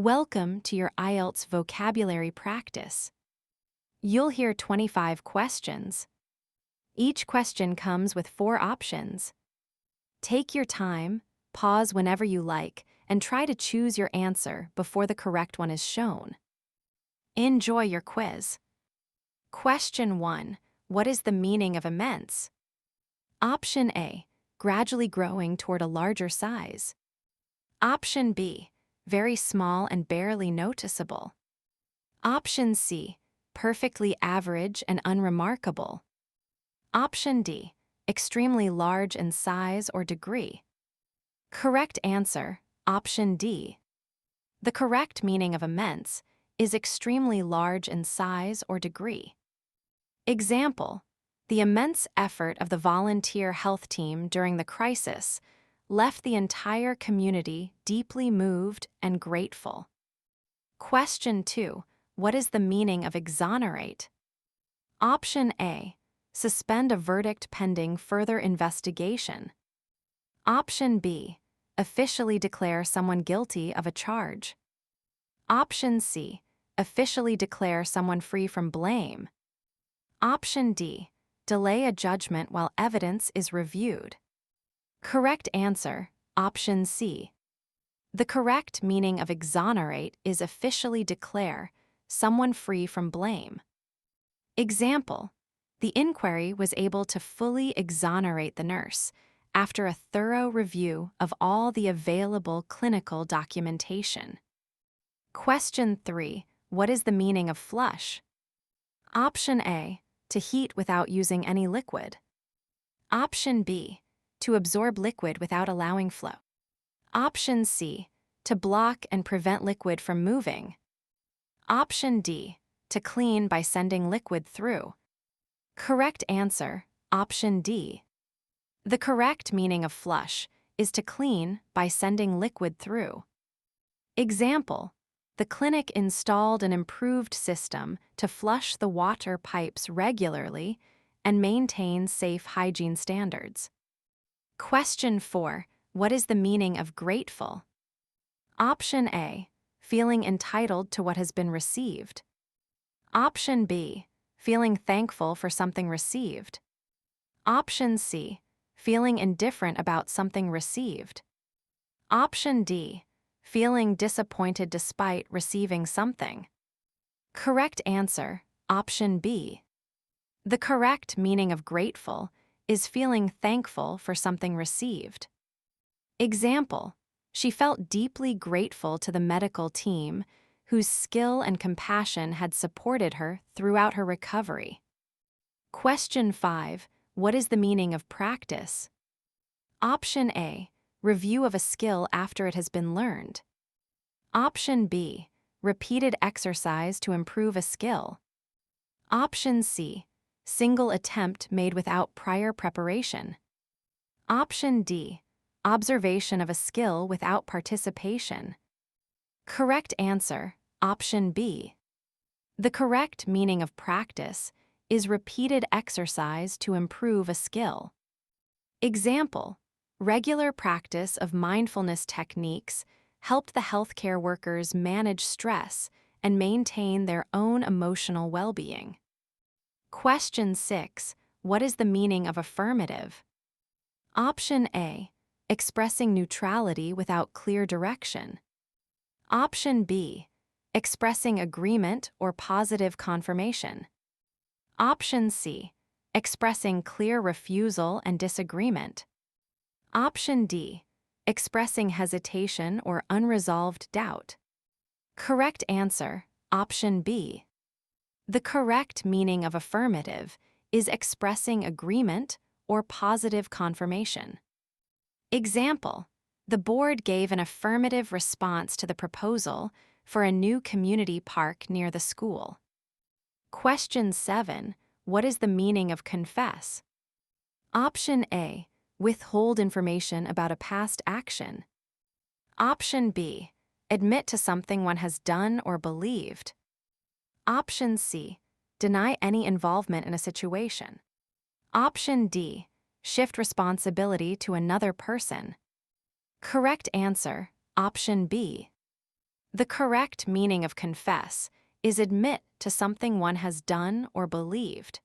Welcome to your IELTS vocabulary practice. You'll hear 25 questions. Each question comes with 4 options. Take your time, pause whenever you like, and try to choose your answer before the correct one is shown. Enjoy your quiz. Question 1. What is the meaning of immense? Option A. Gradually growing toward a larger size. Option B. Very small and barely noticeable. Option C. Perfectly average and unremarkable. Option D. Extremely large in size or degree. Correct answer, option D. The correct meaning of immense is extremely large in size or degree. Example: the immense effort of the volunteer health team during the crisis left the entire community deeply moved and grateful. Question 2. What is the meaning of exonerate? Option A. Suspend a verdict pending further investigation. Option B. Officially declare someone guilty of a charge. Option C. Officially declare someone free from blame. Option D. Delay a judgment while evidence is reviewed. Correct answer, option C. The correct meaning of exonerate is officially declare someone free from blame. Example: the inquiry was able to fully exonerate the nurse after a thorough review of all the available clinical documentation. Question 3. What is the meaning of flush? Option A. To heat without using any liquid. Option B. To absorb liquid without allowing flow. Option C. To block and prevent liquid from moving. Option D. To clean by sending liquid through. Correct answer, option D. The correct meaning of flush is to clean by sending liquid through. Example: the clinic installed an improved system to flush the water pipes regularly and maintain safe hygiene standards. Question 4. What is the meaning of grateful? Option A. Feeling entitled to what has been received. Option B. Feeling thankful for something received. Option C. Feeling indifferent about something received. Option D. Feeling disappointed despite receiving something. Correct answer, option B. The correct meaning of grateful is feeling thankful for something received. Example: she felt deeply grateful to the medical team whose skill and compassion had supported her throughout her recovery. Question 5. What is the meaning of practice? Option A. Review of a skill after it has been learned. Option B. Repeated exercise to improve a skill. Option C. Single attempt made without prior preparation. Option D. Observation of a skill without participation. Correct answer, option B. The correct meaning of practice is repeated exercise to improve a skill. Example: regular practice of mindfulness techniques helped the healthcare workers manage stress and maintain their own emotional well-being. Question 6. What is the meaning of affirmative? Option A. Expressing neutrality without clear direction. Option B. Expressing agreement or positive confirmation. Option C. Expressing clear refusal and disagreement. Option D. Expressing hesitation or unresolved doubt. Correct answer, option B. The correct meaning of affirmative is expressing agreement or positive confirmation. Example: the board gave an affirmative response to the proposal for a new community park near the school. Question 7. What is the meaning of confess? Option A. Withhold information about a past action. Option B. Admit to something one has done or believed. Option C. Deny any involvement in a situation. Option D. Shift responsibility to another person. Correct answer, option B. The correct meaning of confess is admit to something one has done or believed.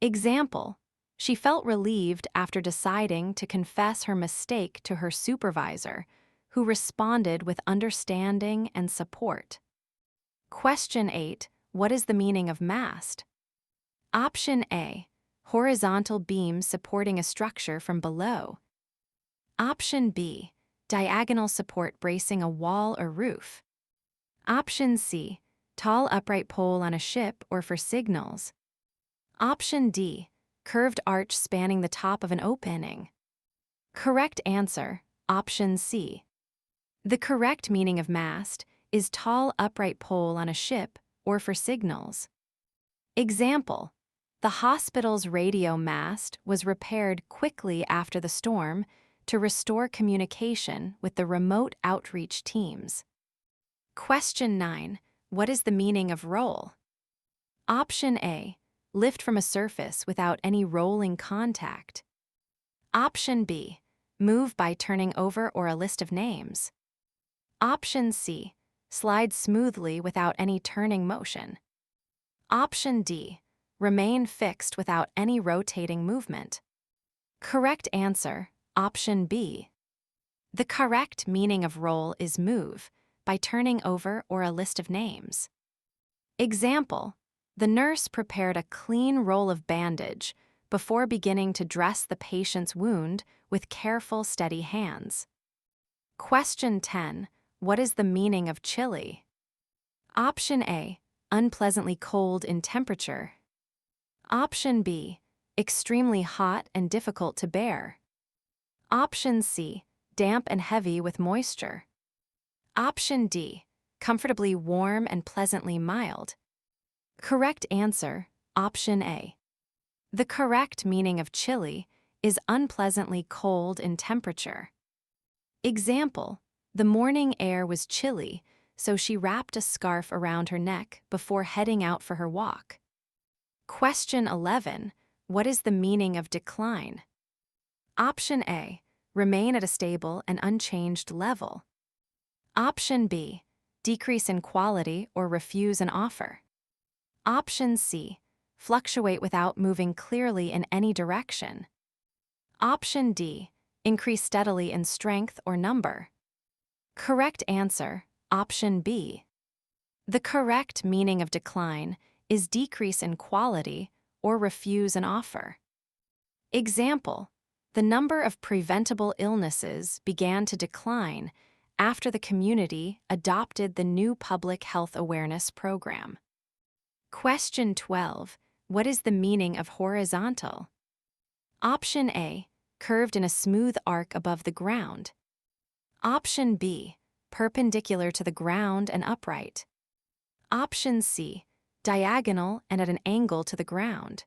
Example: she felt relieved after deciding to confess her mistake to her supervisor, who responded with understanding and support. Question 8. What is the meaning of mast? Option A. Horizontal beam supporting a structure from below. Option B. Diagonal support bracing a wall or roof. Option C. Tall upright pole on a ship or for signals. Option D. Curved arch spanning the top of an opening. Correct answer, option C. The correct meaning of mast is tall upright pole on a ship or for signals. Example: the hospital's radio mast was repaired quickly after the storm to restore communication with the remote outreach teams. Question 9. What is the meaning of roll? Option A. Lift from a surface without any rolling contact. Option B. Move by turning over or a list of names. Option C. Slide smoothly without any turning motion. Option D. Remain fixed without any rotating movement. Correct answer, option B. The correct meaning of roll is move by turning over or a list of names. Example: the nurse prepared a clean roll of bandage before beginning to dress the patient's wound with careful, steady hands. Question 10. What is the meaning of chilly? Option A. Unpleasantly cold in temperature. Option B. Extremely hot and difficult to bear. Option C. Damp and heavy with moisture. Option D. Comfortably warm and pleasantly mild. Correct answer, option A. The correct meaning of chilly is unpleasantly cold in temperature. Example: the morning air was chilly, so she wrapped a scarf around her neck before heading out for her walk. Question 11. What is the meaning of decline? Option A. Remain at a stable and unchanged level. Option B. Decrease in quality or refuse an offer. Option C. Fluctuate without moving clearly in any direction. Option D. Increase steadily in strength or number. Correct answer, option B. The correct meaning of decline is decrease in quality or refuse an offer. Example: the number of preventable illnesses began to decline after the community adopted the new public health awareness program. Question 12. What is the meaning of horizontal? Option A. Curved in a smooth arc above the ground. Option B. Perpendicular to the ground and upright. Option C. Diagonal and at an angle to the ground.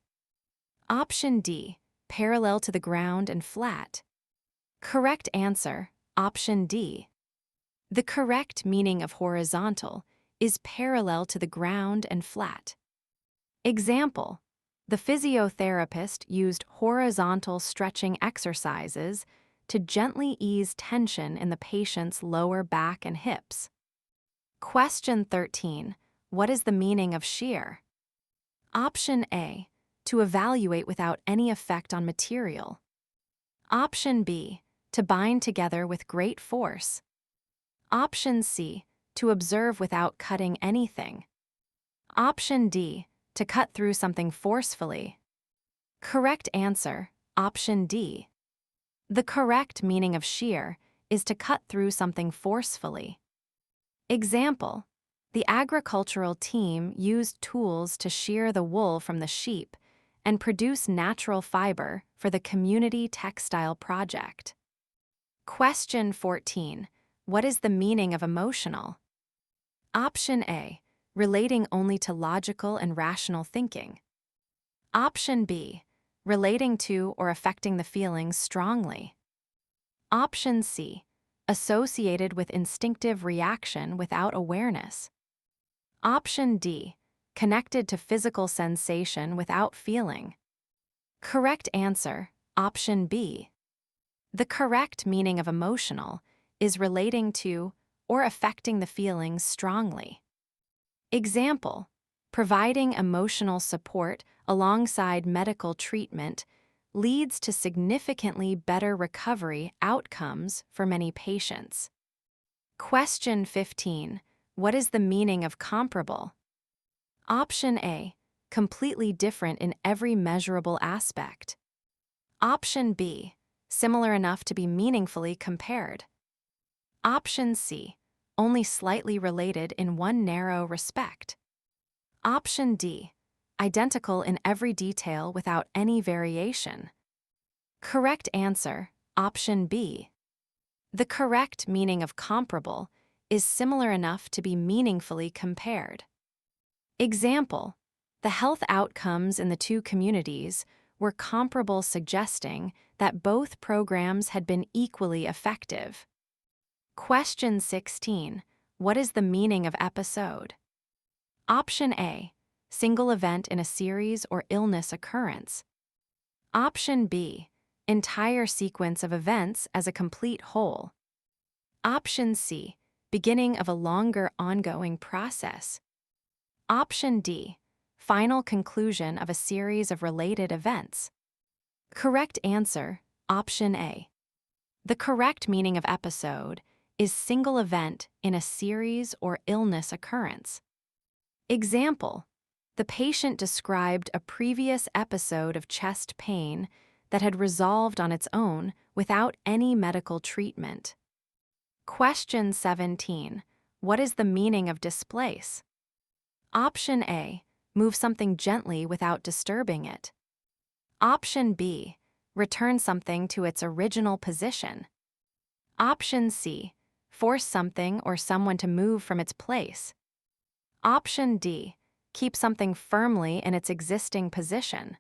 Option D. Parallel to the ground and flat. Correct answer, option D. The correct meaning of horizontal is parallel to the ground and flat. Example: the physiotherapist used horizontal stretching exercises to gently ease tension in the patient's lower back and hips. Question 13. What is the meaning of shear? Option A. To evaluate without any effect on material. Option B. To bind together with great force. Option C. To observe without cutting anything. Option D. To cut through something forcefully. Correct answer, option D. The correct meaning of shear is to cut through something forcefully. Example: the agricultural team used tools to shear the wool from the sheep and produce natural fiber for the community textile project. Question 14. What is the meaning of emotional? Option A. Relating only to logical and rational thinking. Option B. Relating to or affecting the feelings strongly. Option C. Associated with instinctive reaction without awareness. Option D. Connected to physical sensation without feeling. Correct answer, option B. The correct meaning of emotional is relating to or affecting the feelings strongly. Example: providing emotional support alongside medical treatment leads to significantly better recovery outcomes for many patients. Question 15. What is the meaning of comparable? Option A: completely different in every measurable aspect. Option B: similar enough to be meaningfully compared. Option C: only slightly related in one narrow respect. Option D: identical in every detail without any variation. Correct answer: Option B. The correct meaning of comparable is similar enough to be meaningfully compared. Example: the health outcomes in the two communities were comparable, suggesting that both programs had been equally effective. Question 16. What is the meaning of episode? Option A: single event in a series or illness occurrence. Option B: entire sequence of events as a complete whole. Option C: beginning of a longer ongoing process. Option D: final conclusion of a series of related events. Correct answer: Option A. The correct meaning of episode is single event in a series or illness occurrence. Example: the patient described a previous episode of chest pain that had resolved on its own without any medical treatment. Question 17. What is the meaning of displace? Option A: move something gently without disturbing it. Option B: return something to its original position. Option C: force something or someone to move from its place. Option D: keep something firmly in its existing position.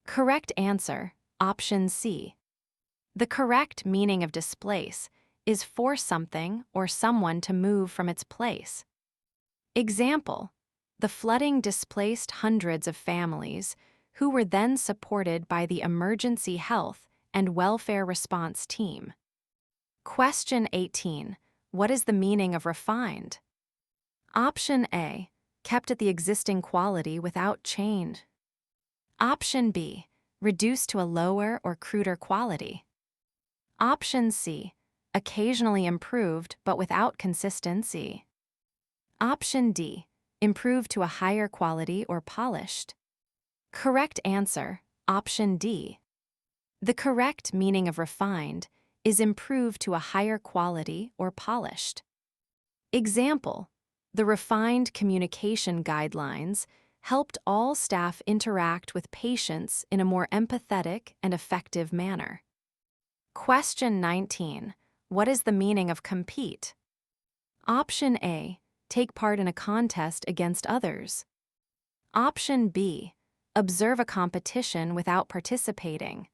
Correct answer: Option C. The correct meaning of displace is force something or someone to move from its place. Example: the flooding displaced hundreds of families who were then supported by the Emergency Health and Welfare Response Team. Question 18. What is the meaning of refined? Option A: kept at the existing quality without change. Option B: reduced to a lower or cruder quality. Option C: occasionally improved but without consistency. Option D: improved to a higher quality or polished. Correct answer: Option D. The correct meaning of refined is improved to a higher quality or polished. Example: the refined communication guidelines helped all staff interact with patients in a more empathetic and effective manner. Question 19. What is the meaning of compete? Option A: take part in a contest against others. Option B: observe a competition without participating.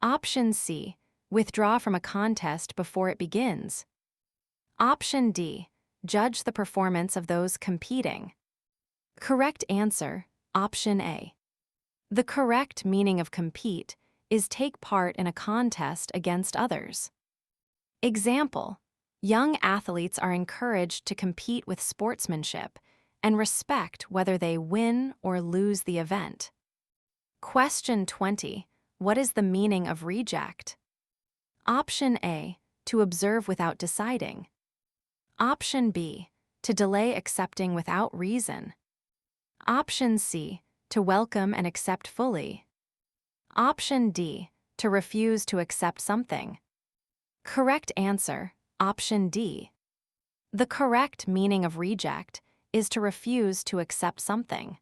Option C: withdraw from a contest before it begins. Option D: judge the performance of those competing. Correct answer: Option A. The correct meaning of compete is take part in a contest against others. Example: young athletes are encouraged to compete with sportsmanship and respect whether they win or lose the event. Question 20. What is the meaning of reject? Option A: to observe without deciding. Option B: to delay accepting without reason. Option C: to welcome and accept fully. Option D: to refuse to accept something. Correct answer: Option D. The correct meaning of reject is to refuse to accept something.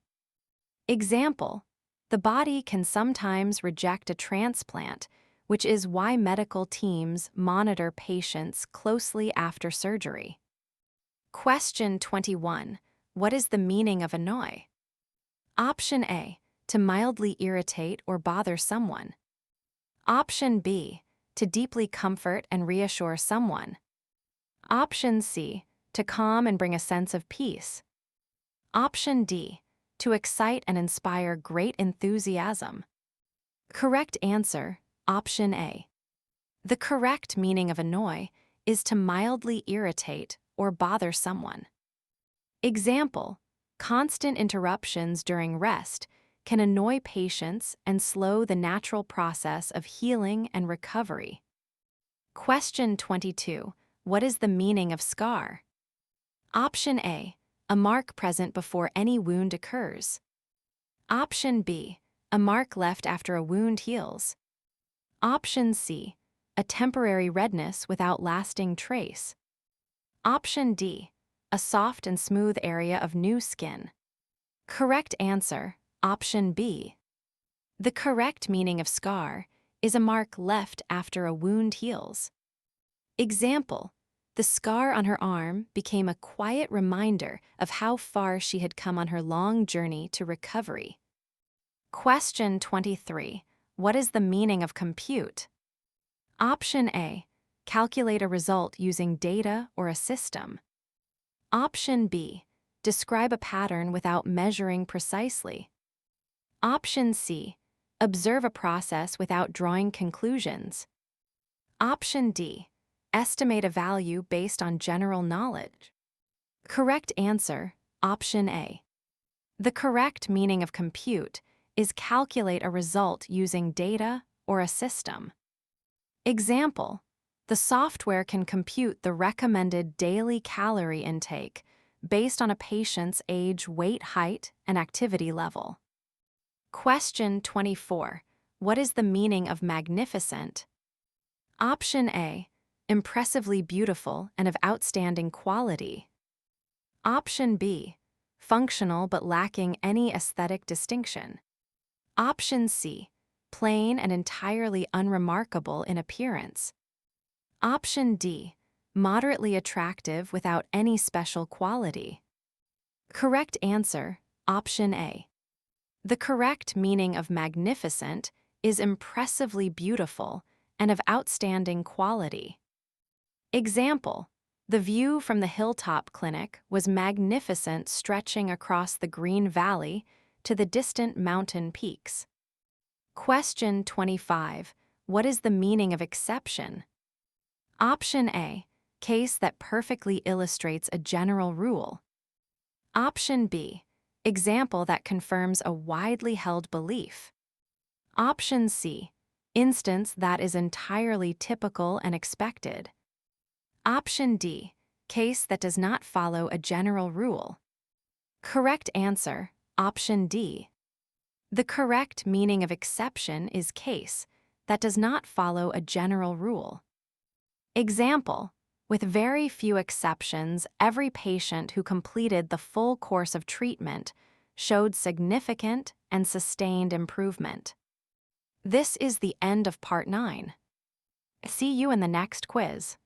Example: the body can sometimes reject a transplant, which is why medical teams monitor patients closely after surgery. Question 21. What is the meaning of annoy? Option A: to mildly irritate or bother someone. Option B: to deeply comfort and reassure someone. Option C: to calm and bring a sense of peace. Option D: to excite and inspire great enthusiasm. Correct answer: Option A. The correct meaning of annoy is to mildly irritate or bother someone. Example: constant interruptions during rest can annoy patients and slow the natural process of healing and recovery. Question 22. What is the meaning of scar? Option A: a mark present before any wound occurs. Option B: a mark left after a wound heals. Option C: a temporary redness without lasting trace. Option D: a soft and smooth area of new skin. Correct answer: Option B. The correct meaning of scar is a mark left after a wound heals. Example: the scar on her arm became a quiet reminder of how far she had come on her long journey to recovery. Question 23. What is the meaning of compute? Option A: calculate a result using data or a system. Option B: describe a pattern without measuring precisely. Option C: observe a process without drawing conclusions. Option D: estimate a value based on general knowledge. Correct answer: Option A. The correct meaning of compute is calculate a result using data or a system. Example: the software can compute the recommended daily calorie intake based on a patient's age, weight, height, and activity level. Question 24. What is the meaning of magnificent? Option A: impressively beautiful and of outstanding quality. Option B: functional but lacking any aesthetic distinction. Option C: plain and entirely unremarkable in appearance. Option D: moderately attractive without any special quality. Correct answer: Option A. The correct meaning of magnificent is impressively beautiful and of outstanding quality. Example: the view from the hilltop clinic was magnificent, stretching across the green valley to the distant mountain peaks. Question 25. What is the meaning of exception? Option A: case that perfectly illustrates a general rule. Option B: example that confirms a widely held belief. Option C: instance that is entirely typical and expected. Option D: case that does not follow a general rule. Correct answer: Option D. The correct meaning of exception is case that does not follow a general rule. Example: with very few exceptions, every patient who completed the full course of treatment showed significant and sustained improvement. This is the end of Part 9. See you in the next quiz.